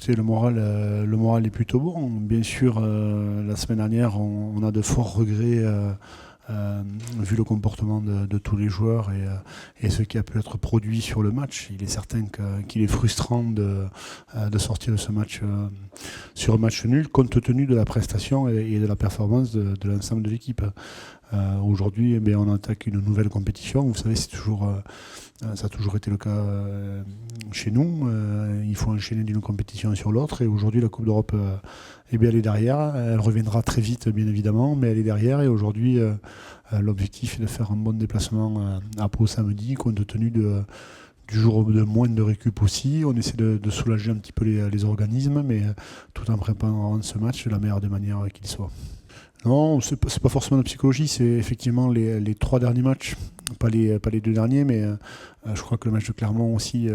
écoutez, le moral est plutôt bon. Bien sûr, la semaine dernière, on a de forts regrets vu le comportement de tous les joueurs et ce qui a pu être produit sur le match. Il est certain qu'il est frustrant de sortir de ce match sur un match nul, compte tenu de la prestation et de la performance de l'ensemble de l'équipe. Aujourd'hui, on attaque une nouvelle compétition. Vous savez, ça a toujours été le cas chez nous. Il faut enchaîner d'une compétition sur l'autre. Et aujourd'hui, la Coupe d'Europe, elle est derrière. Elle reviendra très vite, bien évidemment, mais elle est derrière. Et aujourd'hui, l'objectif est de faire un bon déplacement à Pau samedi, compte tenu du jour de moins de récup aussi. On essaie de soulager un petit peu les organismes, mais tout en préparant ce match de la meilleure des manières qu'il soit. Non, c'est pas forcément de psychologie, c'est effectivement les 3 derniers matchs, pas les 2 derniers, mais je crois que le match de Clermont aussi,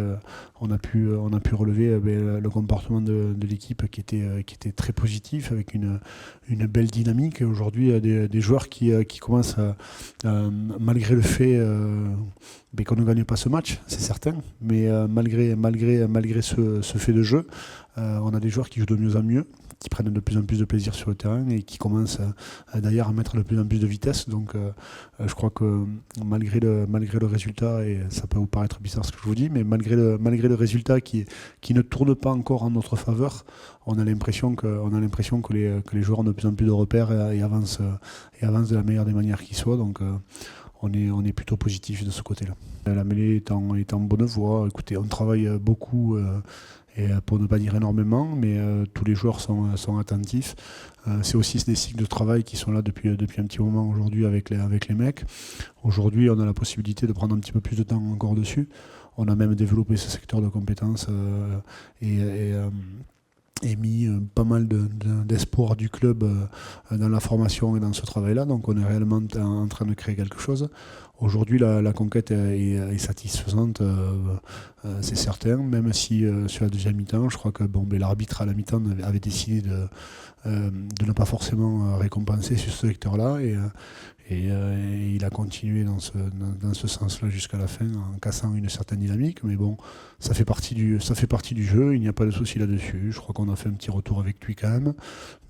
on a pu relever le comportement de l'équipe qui était très positif, avec une belle dynamique. Aujourd'hui, des joueurs qui commencent, malgré le fait qu'on ne gagne pas ce match, c'est certain, mais malgré ce fait de jeu, on a des joueurs qui jouent de mieux en mieux, qui prennent de plus en plus de plaisir sur le terrain et qui commencent d'ailleurs à mettre de plus en plus de vitesse. Donc je crois que malgré le résultat, et ça peut vous paraître bizarre ce que je vous dis, mais malgré le résultat qui ne tourne pas encore en notre faveur, on a l'impression que les joueurs ont de plus en plus de repères et avancent de la meilleure des manières qui soit. Donc on est plutôt positif de ce côté-là. La mêlée est en bonne voie. Écoutez, on travaille beaucoup et pour ne pas dire énormément, mais tous les joueurs sont attentifs. C'est aussi des cycles de travail qui sont là depuis un petit moment aujourd'hui avec les mecs. Aujourd'hui, on a la possibilité de prendre un petit peu plus de temps encore dessus. On a même développé ce secteur de compétences et mis pas mal d'espoir du club dans la formation et dans ce travail-là. Donc on est réellement en train de créer quelque chose. Aujourd'hui, la conquête est satisfaisante, c'est certain, même si sur la deuxième mi-temps, je crois que l'arbitre à la mi-temps avait décidé de ne pas forcément récompenser sur ce secteur-là. Et il a continué dans ce sens-là jusqu'à la fin en cassant une certaine dynamique. Mais bon, ça fait partie du jeu, il n'y a pas de souci là-dessus. Je crois qu'on a fait un petit retour avec lui quand même,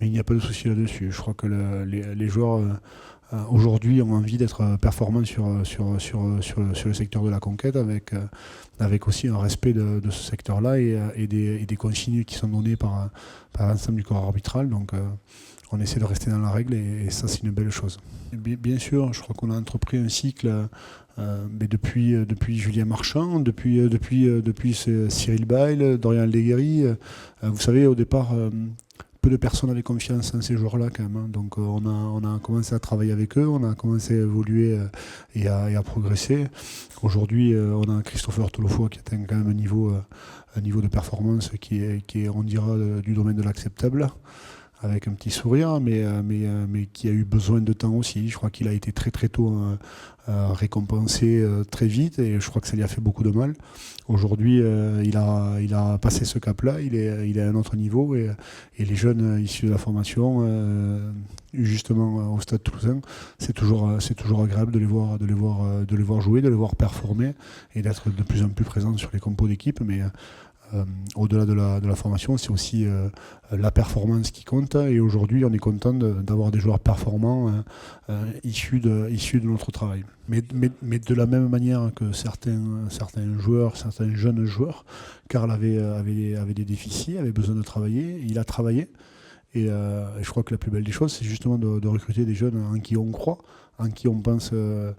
mais il n'y a pas de souci là-dessus. Je crois que les joueurs aujourd'hui ont envie d'être performants sur le secteur de la conquête avec aussi un respect de ce secteur-là et des consignes qui sont données par l'ensemble du corps arbitral. Donc on essaie de rester dans la règle et ça c'est une belle chose. Bien sûr, je crois qu'on a entrepris un cycle depuis Julien Marchand, depuis Cyril Bail, Dorian Léguéry. Vous savez, au départ, peu de personnes avaient confiance en ces joueurs-là quand même. Donc on a commencé à travailler avec eux, on a commencé à évoluer et à progresser. Aujourd'hui, on a Christopher Tolofoa qui atteint quand même un niveau de performance qui est on dira, du domaine de l'acceptable, avec un petit sourire, mais qui a eu besoin de temps aussi. Je crois qu'il a été très très tôt récompensé très vite et je crois que ça lui a fait beaucoup de mal. Aujourd'hui, il a passé ce cap-là, il est à un autre niveau et les jeunes issus de la formation, justement au Stade Toulousain, c'est toujours agréable de les voir jouer, de les voir performer et d'être de plus en plus présents sur les compos d'équipe. Mais au-delà de la formation, c'est aussi la performance qui compte. Et aujourd'hui, on est content d'avoir des joueurs performants issus de notre travail. Mais de la même manière que certains joueurs, certains jeunes joueurs, Karl avait des déficits, avait besoin de travailler, il a travaillé. Et je crois que la plus belle des choses, c'est justement de recruter des jeunes en qui on croit, en qui on pense que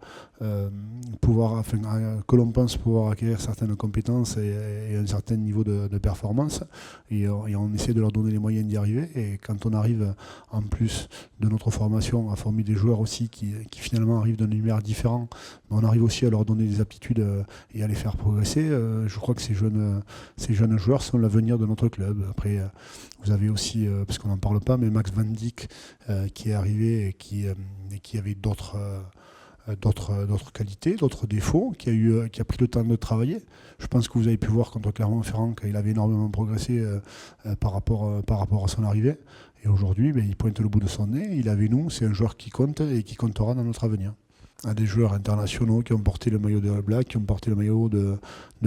l'on pense pouvoir acquérir certaines compétences et un certain niveau de performance. Et on essaie de leur donner les moyens d'y arriver. Et quand on arrive, en plus de notre formation, à former des joueurs aussi qui finalement arrivent d'un univers différent, mais on arrive aussi à leur donner des aptitudes et à les faire progresser. Je crois que ces jeunes joueurs sont l'avenir de notre club. Après, vous avez aussi, parce qu'on n'en parle pas, mais Max Van Dijk qui est arrivé et qui avait d'autres qualités, d'autres défauts, qui a pris le temps de travailler. Je pense que vous avez pu voir contre Clermont-Ferrand qu'il avait énormément progressé par rapport à son arrivée. Et aujourd'hui, il pointe le bout de son nez. Il est avec nous, c'est un joueur qui compte et qui comptera dans notre avenir. à des joueurs internationaux qui ont porté le maillot de All Black, qui ont porté le maillot de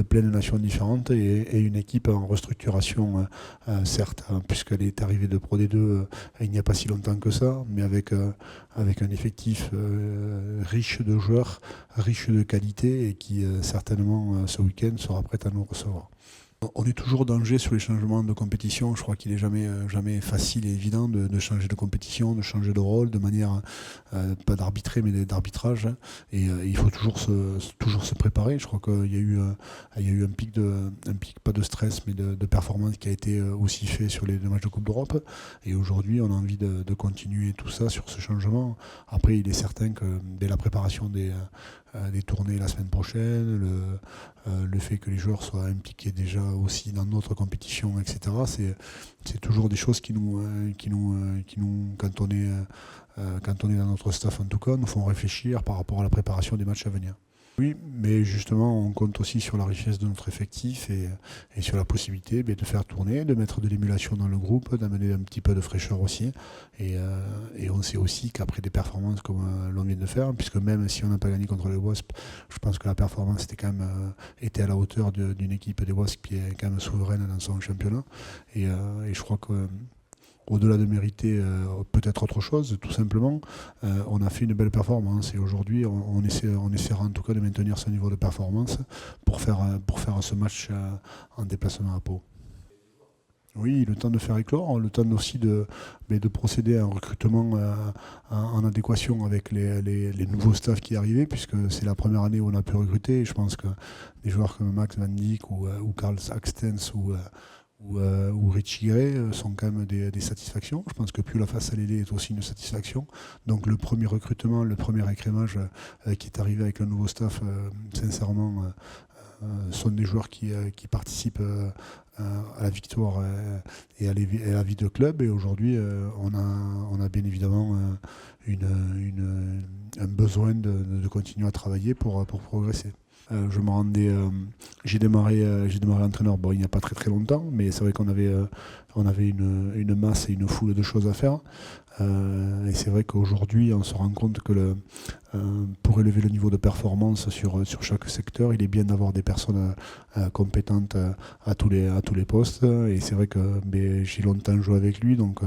plein de nations différentes et une équipe en restructuration, certes, hein, puisqu'elle est arrivée de Pro D2 il n'y a pas si longtemps que ça, mais avec un effectif riche de joueurs, riche de qualité et qui certainement ce week-end sera prêt à nous recevoir. On est toujours en danger sur les changements de compétition. Je crois qu'il n'est jamais facile et évident de changer de compétition, de changer de rôle, de manière, pas d'arbitrer, mais d'arbitrage. Et il faut toujours se préparer. Je crois qu'il y a eu un pic, pas de stress, mais de performance qui a été aussi fait sur les deux matchs de Coupe d'Europe. Et aujourd'hui, on a envie de continuer tout ça sur ce changement. Après, il est certain que dès la préparation des tournées la semaine prochaine, le fait que les joueurs soient impliqués déjà aussi dans notre compétition, etc. C'est toujours des choses qui nous, quand on est dans notre staff en tout cas, nous font réfléchir par rapport à la préparation des matchs à venir. Oui, mais justement, on compte aussi sur la richesse de notre effectif et sur la possibilité de faire tourner, de mettre de l'émulation dans le groupe, d'amener un petit peu de fraîcheur aussi. Et on sait aussi qu'après des performances comme l'on vient de faire, puisque même si on n'a pas gagné contre les Wasps, je pense que la performance était à la hauteur d'une équipe des Wasps qui est quand même souveraine dans son championnat. Et je crois que au-delà de mériter peut-être autre chose, tout simplement, on a fait une belle performance et aujourd'hui on essaiera en tout cas de maintenir ce niveau de performance pour faire ce match en déplacement à Pau. Oui, le temps de faire éclore, le temps aussi de procéder à un recrutement en adéquation avec les nouveaux staffs qui arrivaient, puisque c'est la première année où on a pu recruter. Et je pense que des joueurs comme Max Van Dijk ou Karl Saxtens ou Richie Gray sont quand même des satisfactions. Je pense que Piola Fassalélé est aussi une satisfaction. Donc le premier recrutement, le premier écrémage qui est arrivé avec le nouveau staff, sincèrement, sont des joueurs qui participent à la victoire et à la vie de club. Et aujourd'hui, on a bien évidemment un besoin de continuer à travailler pour progresser. J'ai démarré entraîneur, il n'y a pas très très longtemps, mais c'est vrai qu'on avait une masse et une foule de choses à faire. Et c'est vrai qu'aujourd'hui, on se rend compte que pour élever le niveau de performance sur chaque secteur, il est bien d'avoir des personnes compétentes à tous les postes. Et c'est vrai que j'ai longtemps joué avec lui, donc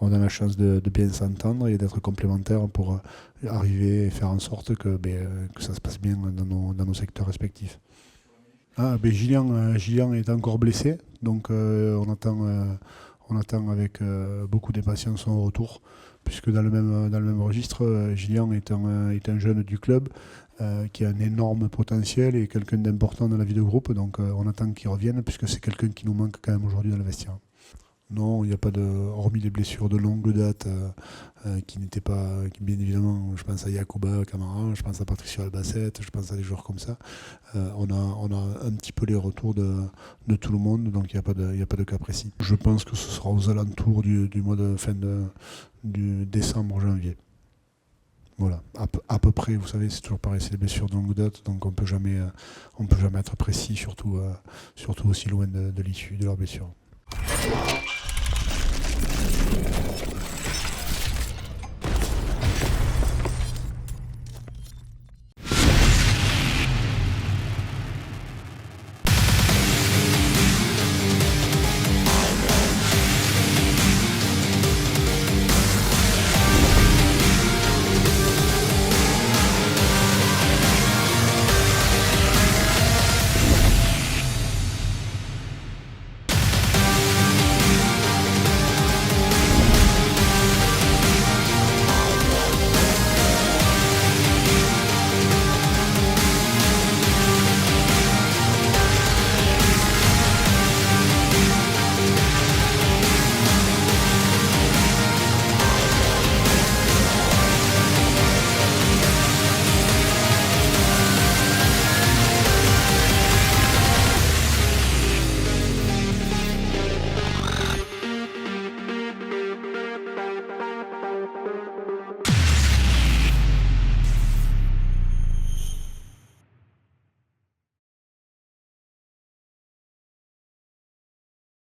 on a la chance de bien s'entendre et d'être complémentaires pour arriver et faire en sorte que ça se passe bien dans nos secteurs respectifs. Gillian est encore blessé, donc on attend avec beaucoup d'impatience son retour, puisque dans le même registre, Gillian est un jeune du club qui a un énorme potentiel et quelqu'un d'important dans la vie de groupe, donc on attend qu'il revienne, puisque c'est quelqu'un qui nous manque quand même aujourd'hui dans le vestiaire. Non, il n'y a pas hormis les blessures de longue date qui n'étaient pas, bien évidemment, je pense à Yacouba Camara, je pense à Patricio Albacete, je pense à des joueurs comme ça. On a un petit peu les retours de tout le monde, donc il n'y a pas de cas précis. Je pense que ce sera aux alentours du mois de fin du décembre-janvier. Voilà, à peu près, vous savez, c'est toujours pareil, c'est des blessures de longue date, donc on peut jamais être précis, surtout aussi loin de l'issue de leur blessure.